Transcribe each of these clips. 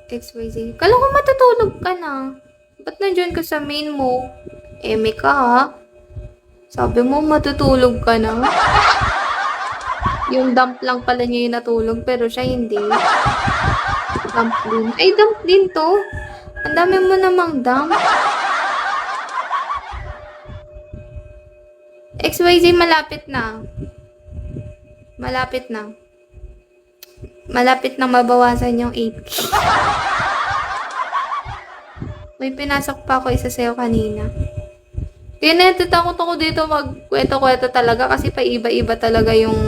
XYZ. Kala ko matutulog ka na. Ba't nandyan ka sa main mo? Eme ka ha? Sabi mo matutulog ka na. Yung dump lang pala niya yung natulog pero siya hindi. Dump din. Ay, dump din to. Ang dami mo namang dump. XYZ malapit na. Malapit na. Malapit na mabawasan yung 8K. May pinasok pa ako isa sa'yo kanina. Kaya natatakot ako dito magkwento-kwento talaga kasi pa iba-iba talaga yung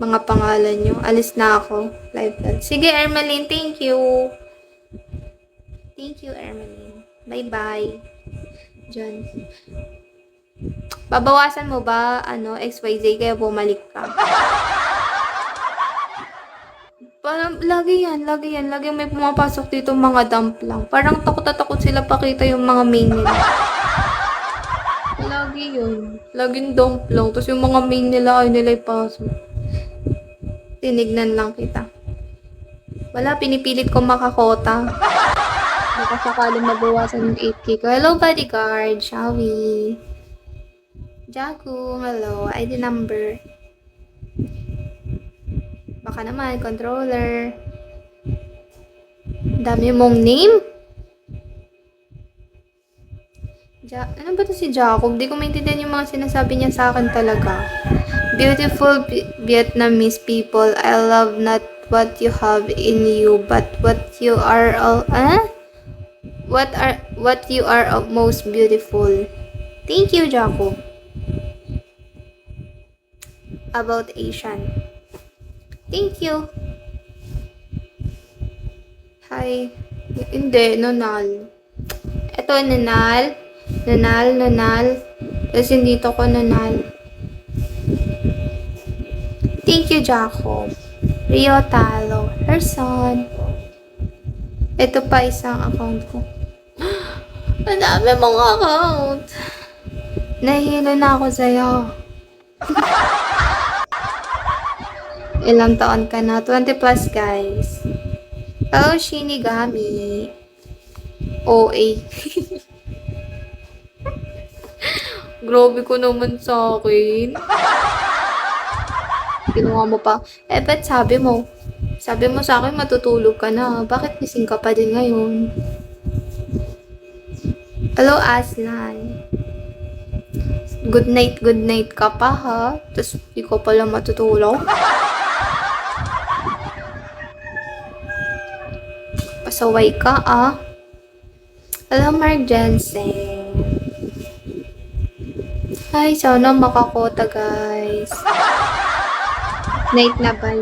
mga pangalan nyo. Alis na ako. Live plan. Sige, Ermeline. Thank you. Thank you, Ermeline. Bye-bye. Diyan. Babawasan mo ba, XYZ, kaya bumalik ka? Parang, lagi yan. Lagi may pumapasok dito mga dump lang. Parang takot na takot sila pakita yung mga main nila. Lagi yun. Laging dump lang. Tapos yung mga main nila, ay nila ipasok. Tinignan lang kita. Wala, pinipilit ko makakota. Baka sakaling mabawasan yung 8K ko. Hello, bodyguard. Shall we? Jaku, hello. ID number. Baka naman, controller. Dami mong name? Ano ba to si Jacob? Di ko maintindihan yung mga sinasabi niya sa akin talaga. Beautiful Vietnamese people, I love not what you have in you, but what you are what you are most beautiful. Thank you, Jacob. About Asian. Thank you. Hi. Hindi, Nonal. Ito, Nonal. Nonal. Tapos dito ko, Nonal. Thank you, Jacob. Rio Talo. Her son. Ito pa isang account ko. Ang dami mong account. Nahihilo na ako sa'yo. Ilang taon ka na? 20 plus, guys. Hello, Shinigami. OA. Grabe ko naman sa akin. Kinuha mo pa. Ba't sabi mo? Sabi mo sa akin matutulog ka na. Bakit gising ka pa din ngayon? Hello, Aslan. Good night ka pa, ha? Tapos, di ko pala matutulog. Pasaway ka, ah. Hello, Mark Jensen. Ay, sana makakota, guys. Night na ba?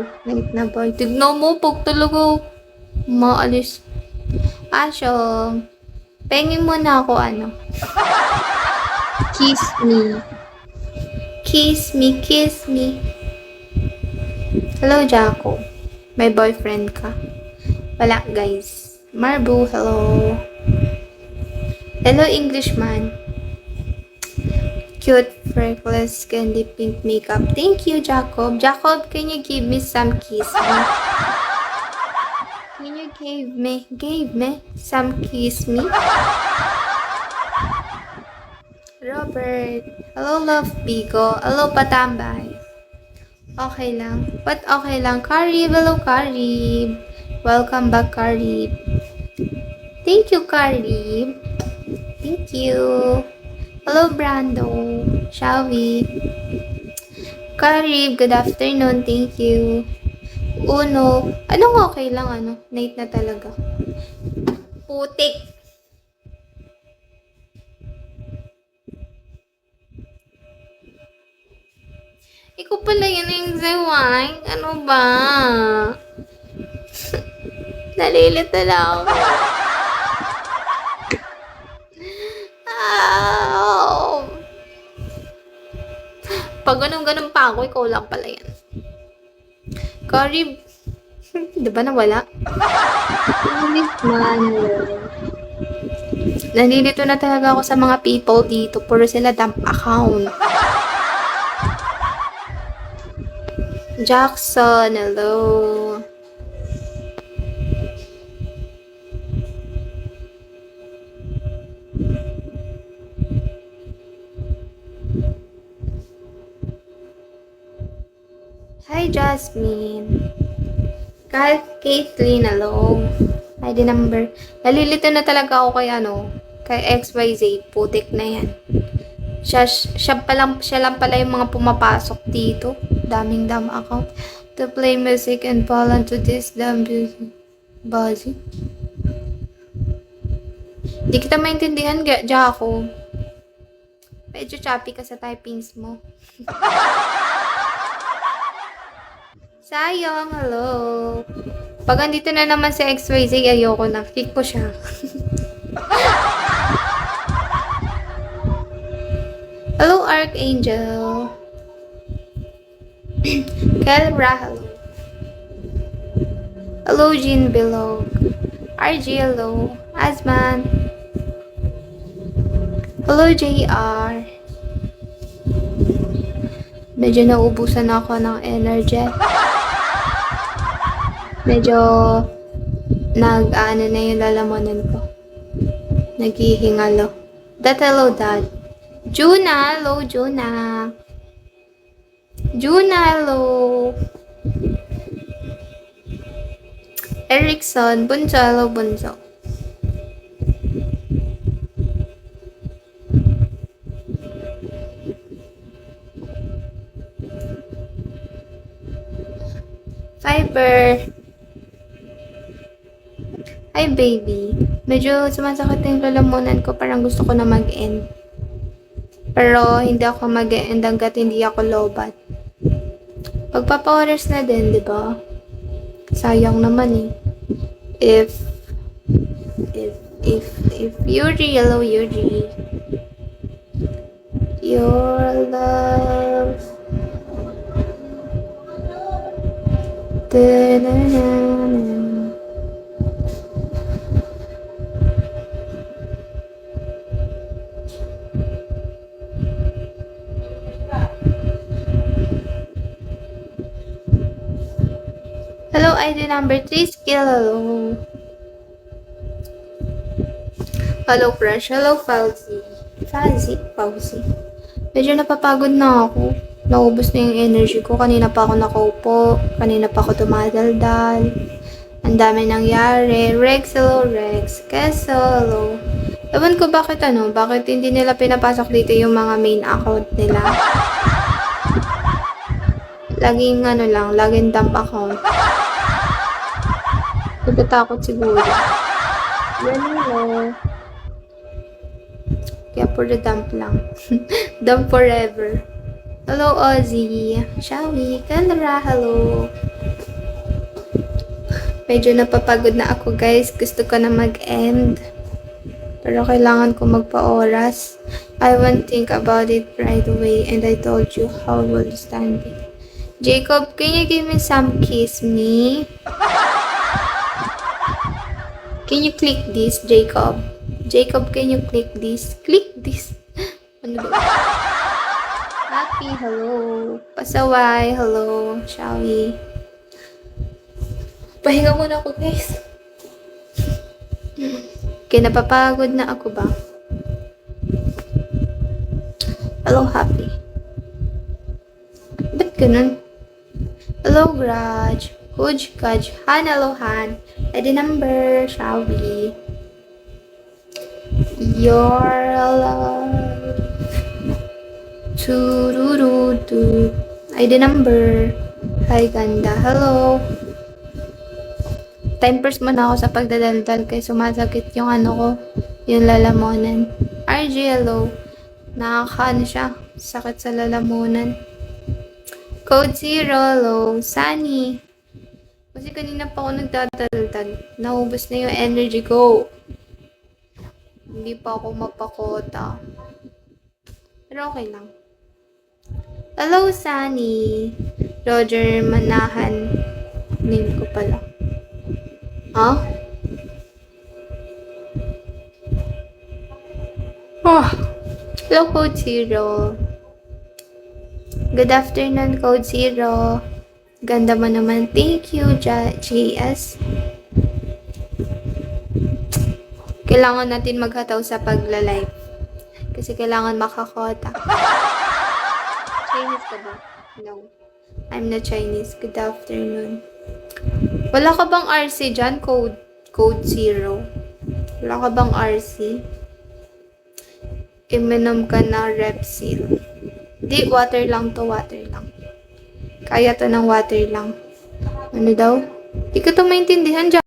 Tignan mo, pag talaga maalis. Asyong. Pengin mo na ako, Kiss me. Hello, Jaco. May boyfriend ka? Wala, guys. Marbu, hello. Hello, Englishman. Cute, freckles, candy pink makeup. Thank you, Jacob. Jacob, can you give me some kiss? Can you give me some kiss me? Robert. Hello, Love Bigo. Hello, Patambay. Okay lang. What okay lang? Karib. Hello, Karib. Welcome back, Karib. Thank you, Karib. Thank you. Hello, Brando. Shall we? Karib, good afternoon. Thank you. Uno. Anong okay lang, Night na talaga. Putik. Ikaw pala yun yung Zawang. Ano ba? Nalilito lang ako. Pag ganun-ganun pa ako, ikaw lang pala yan. Karib. Diba nawala? Nalilito na talaga ako sa mga people dito. Puro sila dump account. Jackson, hello. Jasmine. Caitlyn, hello. ID number. Nalilito na talaga ako kay XYZ. Putik na yan. Siya lang pala yung mga pumapasok dito. Daming account. To play music and fall into this damn busy. Di kita maintindihan, Jaco. Medyo choppy ka sa typings mo. Sayang, hello. Pag andito na naman si XYZ, ayoko na. Kick ko siya. Hello, Archangel. Kelra, hello. Hello, Jean Bilog. RG, hello. Asman. Hello, JR. Medyo naubusan ako ng energy. Medyo nag-ano na yung lalamunan ko. Naghihingalo. Hello, Dad. Juna, hello, Juna. Juna, hello. Erickson, Bunso, hello, Bunso. Fiber. Hi, baby. Medyo sumasakit yung lalamunan ko. Parang gusto ko na mag-end. Pero hindi ako mag-end hanggat hindi ako lobat. Pagpapa-oras na din, di ba? Sayang naman eh. If Yuri, hello Yuri. Your love. Da-na-na-na. Hello, ID number 3, skill, hello. Hello, crush. Hello, Fauzi. Fauzi. Medyo napapagod na ako. Naubos na yung energy ko. Kanina pa ako nakaupo. Kanina pa ako dumadaldal. Ang dami nangyari. Rex, hello, Rex. Keso, hello. Ewan ko bakit hindi nila pinapasok dito yung mga main account nila. Laging laging dump account. Nagtatakot siguro. Hello. Kaya for the dump lang. Dump forever. Hello, Ozzy. Shawi. Kendra, hello. Medyo napapagod na ako, guys. Gusto ko na mag-end. Pero kailangan ko magpa-oras. I won't think about it right away and I told you how will stand it. Jacob, can you give me some kiss me? Can you click this, Jacob? Jacob, can you click this? Click this. Ano ba? Happy, hello. Pasaway, hello. Shall we? Pahinga muna ako, guys. Okay, napapagod na ako ba? Hello, Happy. Ba't ganun? Hello, Grudge. Huj, Gudge. Han, hello, Han. ID number, shall we? Your love. Tururutu. ID number. Hi, ganda. Hello. Time first muna ako sa pagdadaldal kaya sumasakit yung yung lalamunan. RG, hello. Nakakaano siya. Sakit sa lalamunan. Code 0, hello. Sunny. Kasi kanina pa ako nagdadaldal. Naubos na yung energy ko. Hindi pa ako mapakota. Pero okay lang. Hello, Sunny. Roger Manahan. Name ko pala. Huh? Oh. Hello, Code 0. Good afternoon, Code 0. Ganda mo naman. Thank you, JS. Kailangan natin maghataw sa pagla-live. Kasi kailangan makakota. Chinese ka ba? No. I'm not Chinese. Good afternoon. Wala ka bang RC dyan? Code 0. Wala ka bang RC? Iminom ka na Repsil. Di, water lang to, water lang. Kaya to ng water lang. Ano daw? Di ko to maintindihan dyan.